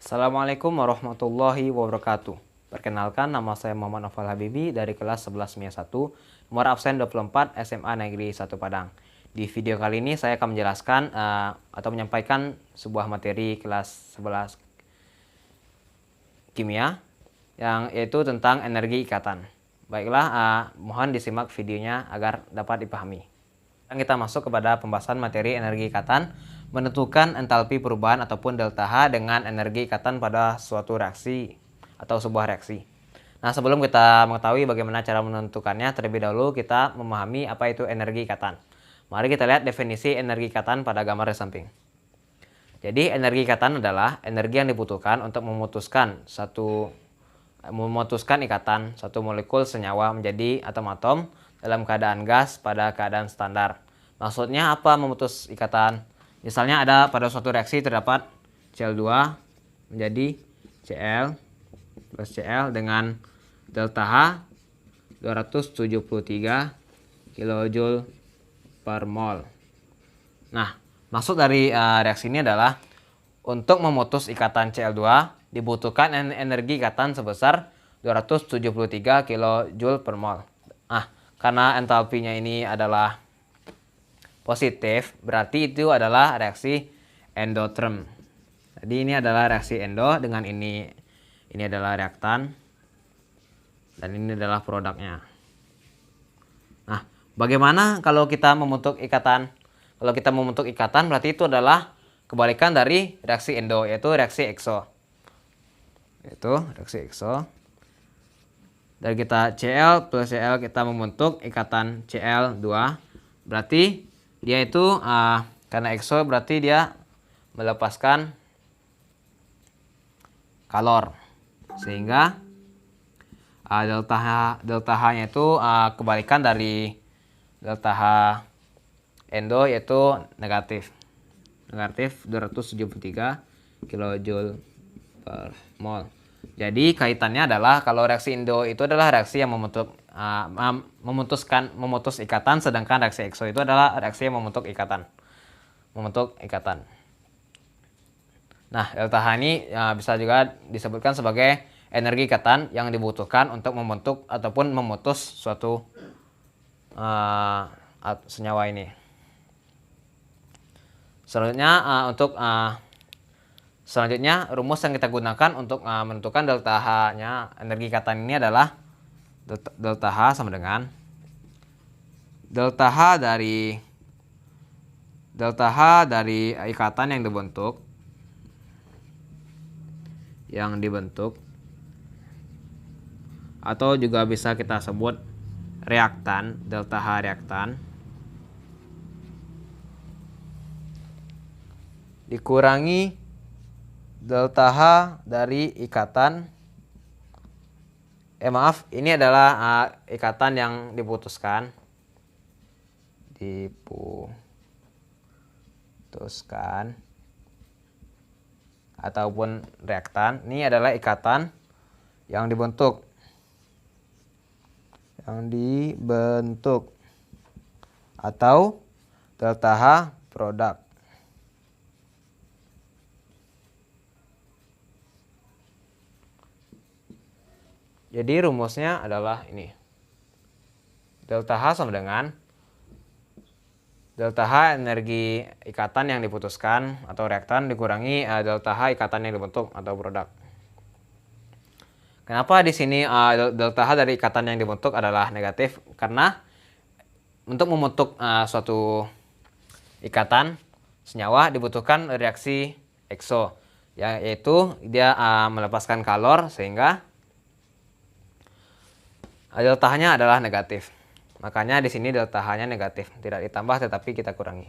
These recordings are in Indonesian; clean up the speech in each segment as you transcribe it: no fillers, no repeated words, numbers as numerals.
Assalamualaikum warahmatullahi wabarakatuh. Perkenalkan, nama saya Muhammad Noval Habibi dari kelas 11 MIA 1, nomor absen 24 SMA Negeri 1 Padang. Di video kali ini saya akan menjelaskan atau menyampaikan sebuah materi kelas 11 kimia yang yaitu tentang energi ikatan. Baiklah, mohon disimak videonya agar dapat dipahami. Sekarang kita masuk kepada pembahasan materi energi ikatan, menentukan entalpi perubahan ataupun delta H dengan energi ikatan pada suatu reaksi atau sebuah reaksi. Nah, sebelum kita mengetahui bagaimana cara menentukannya, terlebih dahulu kita memahami apa itu energi ikatan. Mari kita lihat definisi energi ikatan pada gambar di samping. Jadi, energi ikatan adalah energi yang dibutuhkan untuk memutuskan ikatan satu molekul senyawa menjadi atom-atom dalam keadaan gas pada keadaan standar. Maksudnya apa memutus ikatan? Misalnya ada pada suatu reaksi terdapat Cl2 menjadi Cl plus Cl dengan delta H 273 kJ per mol. Nah, maksud dari reaksi ini adalah untuk memutus ikatan Cl2 dibutuhkan energi ikatan sebesar 273 kJ per mol. Nah, karena entalpinya ini adalah positif, berarti itu adalah reaksi endoterm. Jadi ini adalah reaksi endo dengan ini adalah reaktan dan ini adalah produknya. Nah, bagaimana kalau kita membentuk ikatan? Kalau kita membentuk ikatan berarti itu adalah kebalikan dari reaksi endo, yaitu reaksi ekso. Dari kita Cl plus Cl kita membentuk ikatan Cl2, berarti dia itu karena ekso berarti dia melepaskan kalor, sehingga delta H-nya itu kebalikan dari delta H endo, yaitu negatif 273 kJ per mol. Jadi kaitannya adalah kalau reaksi endo itu adalah reaksi yang memutus ikatan, sedangkan reaksi ekso itu adalah reaksi yang membentuk ikatan. Nah, delta H ini bisa juga disebutkan sebagai energi ikatan yang dibutuhkan untuk membentuk ataupun memutus suatu senyawa ini. Selanjutnya rumus yang kita gunakan untuk menentukan delta H-nya energi ikatan ini adalah delta H sama dengan delta H dari ikatan yang dibentuk atau juga bisa kita sebut reaktan, delta H reaktan dikurangi delta H dari ikatan. Ini adalah ikatan yang diputuskan ataupun reaktan. Ini adalah ikatan yang dibentuk atau delta H produk. Jadi rumusnya adalah ini. Delta H sama dengan delta H energi ikatan yang diputuskan atau reaktan dikurangi delta H ikatan yang dibentuk atau produk. Kenapa di sini delta H dari ikatan yang dibentuk adalah negatif? Karena untuk membentuk suatu ikatan senyawa dibutuhkan reaksi ekso, yaitu dia melepaskan kalor, sehingga delta H-nya adalah negatif. Makanya di sini delta H-nya negatif, tidak ditambah tetapi kita kurangi.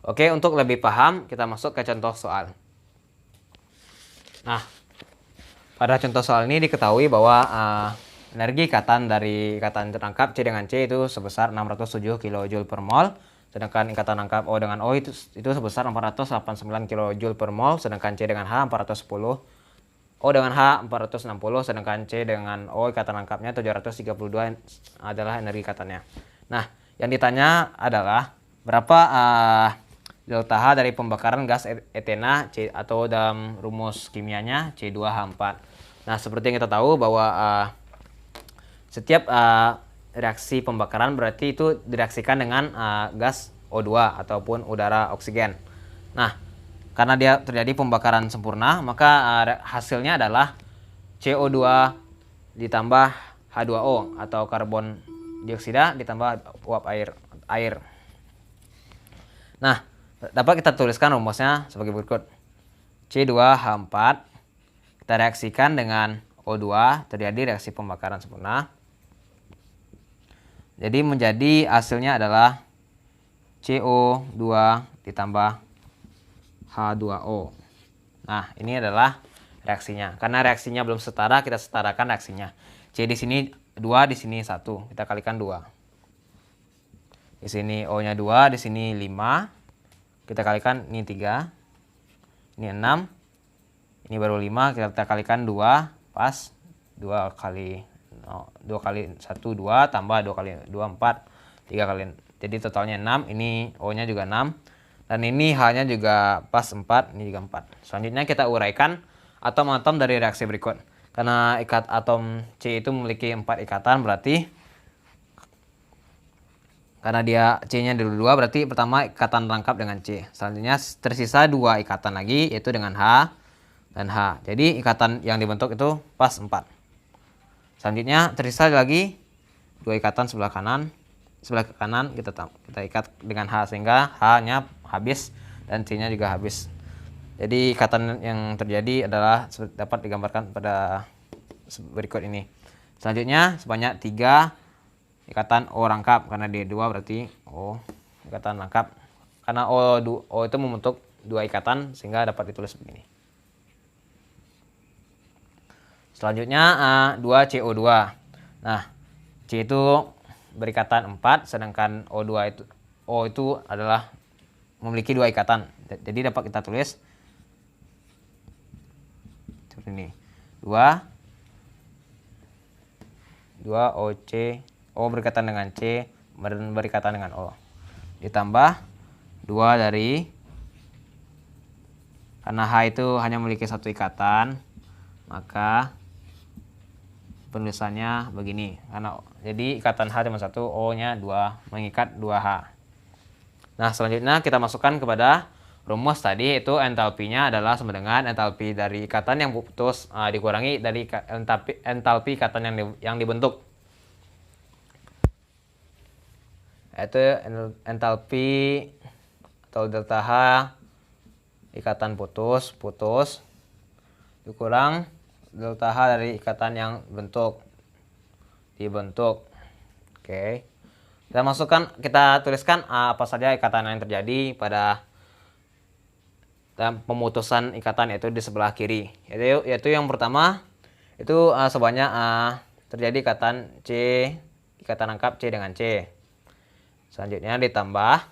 Oke, untuk lebih paham kita masuk ke contoh soal. Nah, pada contoh soal ini diketahui bahwa energi ikatan dari ikatan terangkap C dengan C itu sebesar 607 kJ per mol, sedangkan ikatan rangkap O dengan O itu sebesar 489 kJ per mol, sedangkan C dengan H 410, O dengan H 460, sedangkan C dengan O ikatan rangkapnya 732 adalah energi ikatannya. Nah, yang ditanya adalah berapa delta H dari pembakaran gas etena C, atau dalam rumus kimianya C2H4. Nah, seperti yang kita tahu bahwa setiap reaksi pembakaran berarti itu direaksikan dengan gas O2 ataupun udara oksigen. Nah, karena dia terjadi pembakaran sempurna, maka hasilnya adalah CO2 ditambah H2O atau karbon dioksida ditambah uap air. Nah, dapat kita tuliskan rumusnya sebagai berikut. C2H4 kita reaksikan dengan O2, terjadi reaksi pembakaran sempurna. Jadi menjadi hasilnya adalah CO2 ditambah H2O. Nah, ini adalah reaksinya. Karena reaksinya belum setara, kita setarakan reaksinya. C di sini 2, di sini 1. Kita kalikan 2. Di sini O-nya 2, di sini 5. Kita kalikan ini 3. Ini 6. Ini baru 5, kita kalikan 2, pas 2 kali 2 kali 1 2 tambah 2 kali 2 4, 3 kali. Jadi totalnya 6, ini O-nya juga 6. Dan ini H-nya juga pas 4, ini juga 4. Selanjutnya kita uraikan atom-atom dari reaksi berikut. Karena atom C itu memiliki 4 ikatan, berarti karena dia C-nya dulu 2, berarti pertama ikatan rangkap dengan C. Selanjutnya tersisa 2 ikatan lagi, yaitu dengan H dan H. Jadi ikatan yang dibentuk itu pas 4. Selanjutnya tersisa lagi 2 ikatan sebelah kanan kita ikat dengan H, sehingga H-nya habis dan C-nya juga habis. Jadi ikatan yang terjadi adalah dapat digambarkan pada berikut ini. Selanjutnya sebanyak 3 ikatan O rangkap, karena D2 berarti O ikatan rangkap. Karena O itu membentuk 2 ikatan, sehingga dapat ditulis begini. Selanjutnya 2CO2. Nah, C itu berikatan 4, sedangkan O itu adalah memiliki 2 ikatan. Jadi dapat kita tulis seperti ini. 2 OC, O berikatan dengan C dan berikatan dengan O. Ditambah 2 dari, karena H itu hanya memiliki 1 ikatan, maka penulisannya begini. Jadi ikatan H cuma 1, O-nya 2, mengikat 2H. Nah, selanjutnya kita masukkan kepada rumus tadi, itu entalpinya adalah sama dengan entalpi dari ikatan yang putus dikurangi dari entalpi ikatan yang dibentuk. Yaitu entalpi atau delta H ikatan putus dikurang delta H dari ikatan yang dibentuk. Oke. Kita tuliskan apa saja ikatan yang terjadi pada pemutusan ikatan, yaitu di sebelah kiri. Yaitu yang pertama itu sebanyak terjadi ikatan rangkap C dengan C. Selanjutnya ditambah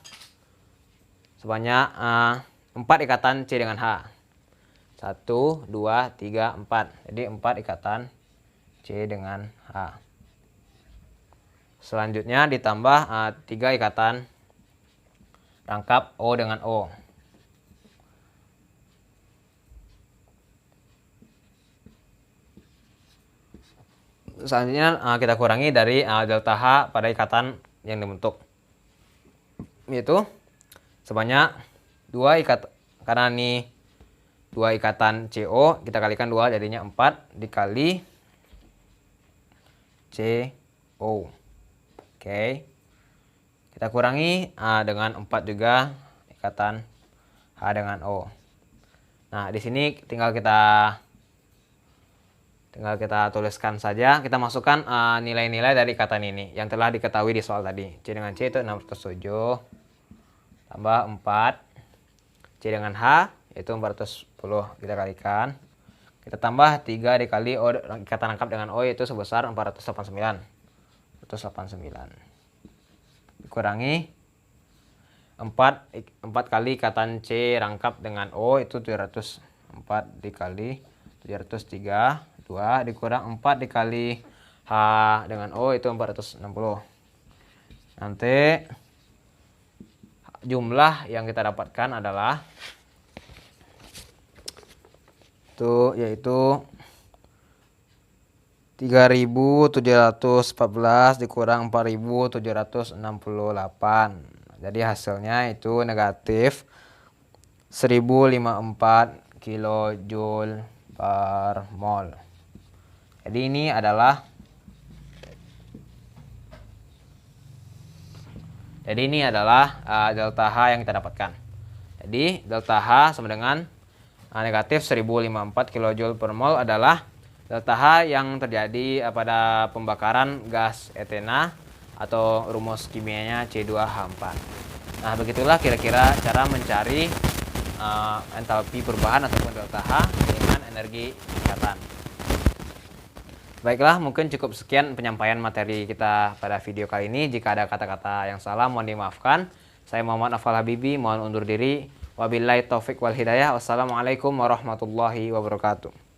sebanyak 4 ikatan C dengan H. 1, 2, 3, 4. Jadi 4 ikatan C dengan H. Selanjutnya ditambah 3 ikatan rangkap O dengan O. Selanjutnya kita kurangi dari delta H pada ikatan yang dibentuk. Yaitu sebanyak 2 ikatan, karena ini 2 ikatan CO, kita kalikan 2 jadinya 4 dikali CO. Oke. Kita kurangi dengan 4 juga ikatan H dengan O. Nah, di sini tinggal kita tuliskan saja, kita masukkan nilai-nilai dari ikatan ini yang telah diketahui di soal tadi. C dengan C itu 607 tambah 4. C dengan H yaitu 410, kita kalikan. Kita tambah 3 dikali O, ikatan rangkap dengan O yaitu sebesar 489. Dikurangi 4 kali ikatan C rangkap dengan O itu 700. 4 dikali 703, 2 dikurang 4 dikali H dengan O itu 460. Nanti jumlah yang kita dapatkan adalah yaitu 3.714 dikurang 4.768. Jadi hasilnya itu negatif 1054 kilojoule per mol. Jadi ini adalah delta H yang kita dapatkan. Jadi delta H sama dengan negatif 1054 kilojoule per mol adalah delta H yang terjadi pada pembakaran gas etena atau rumus kimianya C2H4. Nah, begitulah kira-kira cara mencari entalpi perubahan ataupun delta H dengan energi ikatan. Baiklah, mungkin cukup sekian penyampaian materi kita pada video kali ini. Jika ada kata-kata yang salah, mohon dimaafkan. Saya Muhammad Afal Habibi, mohon undur diri. Wabillahi taufik wal hidayah. Wassalamualaikum warahmatullahi wabarakatuh.